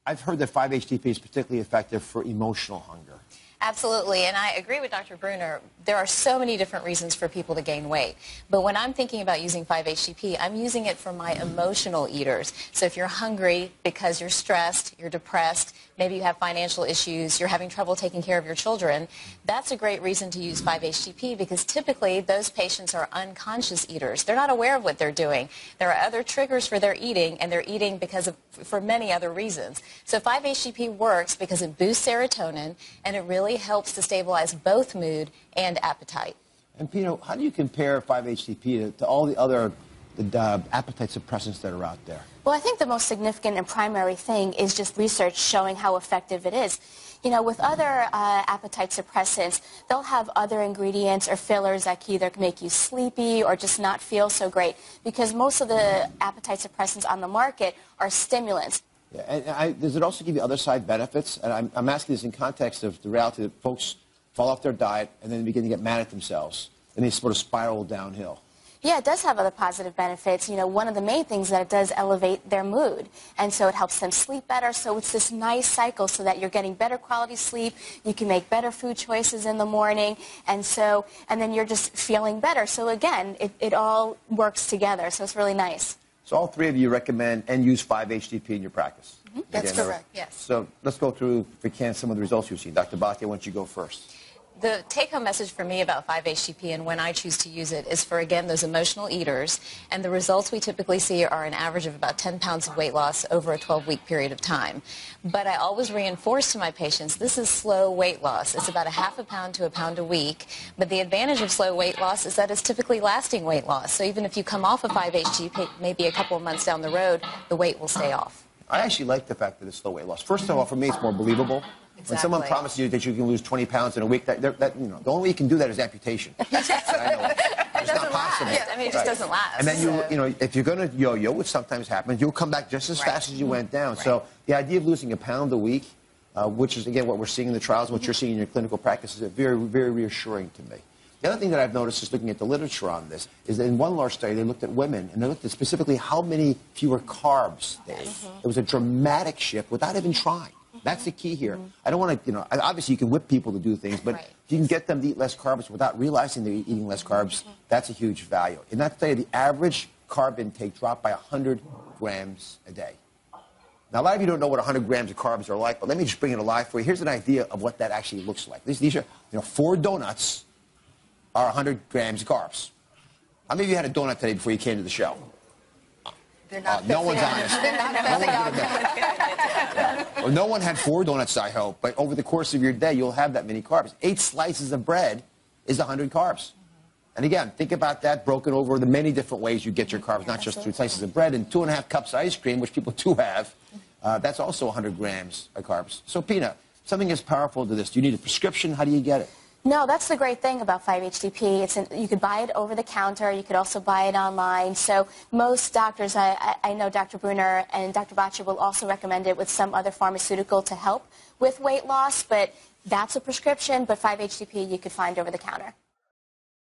I've heard that 5-HTP is particularly effective for emotional hunger. Absolutely, and I agree with Dr. Bruner. There are so many different reasons for people to gain weight. But when I'm thinking about using 5-HTP, I'm using it for my emotional eaters. So if you're hungry because you're stressed, you're depressed, maybe you have financial issues, you're having trouble taking care of your children, that's a great reason to use 5-HTP because typically those patients are unconscious eaters. They're not aware of what they're doing. There are other triggers for their eating, and they're eating for many other reasons. So 5-HTP works because it boosts serotonin, and it really helps to stabilize both mood and appetite. And Pino, how do you compare 5-HTP to all the other appetite suppressants that are out there? Well, I think the most significant and primary thing is just research showing how effective it is. You know, with other appetite suppressants, they'll have other ingredients or fillers that can either make you sleepy or just not feel so great because most of the appetite suppressants on the market are stimulants. Yeah, and does it also give you other side benefits? And I'm asking this in context of the reality that folks fall off their diet and then begin to get mad at themselves, and they sort of spiral downhill. Yeah, it does have other positive benefits. You know, one of the main things that it does elevate their mood, and so it helps them sleep better. So it's this nice cycle so that you're getting better quality sleep, you can make better food choices in the morning, and then you're just feeling better. So again, it all works together, so it's really nice. So all three of you recommend and use 5-HTP in your practice? Mm-hmm. That's correct, yes. So let's go through, if we can, some of the results you've seen. Dr. Bhatia, why don't you go first? The take-home message for me about 5-HTP and when I choose to use it is for, again, those emotional eaters. And the results we typically see are an average of about 10 pounds of weight loss over a 12-week period of time. But I always reinforce to my patients, this is slow weight loss. It's about a half a pound to a pound a week. But the advantage of slow weight loss is that it's typically lasting weight loss. So even if you come off of 5-HTP, maybe a couple of months down the road, the weight will stay off. I actually like the fact that it's slow weight loss. First of all, for me, it's more believable. Exactly. When someone promises you that you can lose 20 pounds in a week, the only way you can do that is amputation. I know. It's not possible. Yeah, I mean, it just doesn't last. And then if you're going to yo-yo, which sometimes happens, you'll come back just as fast as you went down. Right. So the idea of losing a pound a week, which is, again, what we're seeing in the trials, what you're seeing in your clinical practice, is very, very reassuring to me. The other thing that I've noticed is looking at the literature on this is that in one large study, they looked at women, and they looked at specifically how many fewer carbs they ate. It was a dramatic shift without even trying. That's the key here. I don't want to, obviously you can whip people to do things, but if you can get them to eat less carbs without realizing they're eating less carbs, that's a huge value. In that study, the average carb intake dropped by 100 grams a day. Now, a lot of you don't know what 100 grams of carbs are like, but let me just bring it alive for you. Here's an idea of what that actually looks like. These are, 4 donuts are 100 grams of carbs. How many of you had a donut today before you came to the show? They're not no one's honest. Well, no one had 4 donuts, I hope, but over the course of your day, you'll have that many carbs. 8 slices of bread is 100 carbs. And again, think about that broken over the many different ways you get your carbs, not just through slices of bread and 2.5 cups of ice cream, which people do have. That's also 100 grams of carbs. So, Pina, something as powerful to this. Do you need a prescription? How do you get it? No, that's the great thing about 5-HTP. You could buy it over the counter. You could also buy it online. So most doctors, I know Dr. Bruner and Dr. Bhatia will also recommend it with some other pharmaceutical to help with weight loss. But that's a prescription. But 5-HTP you could find over the counter.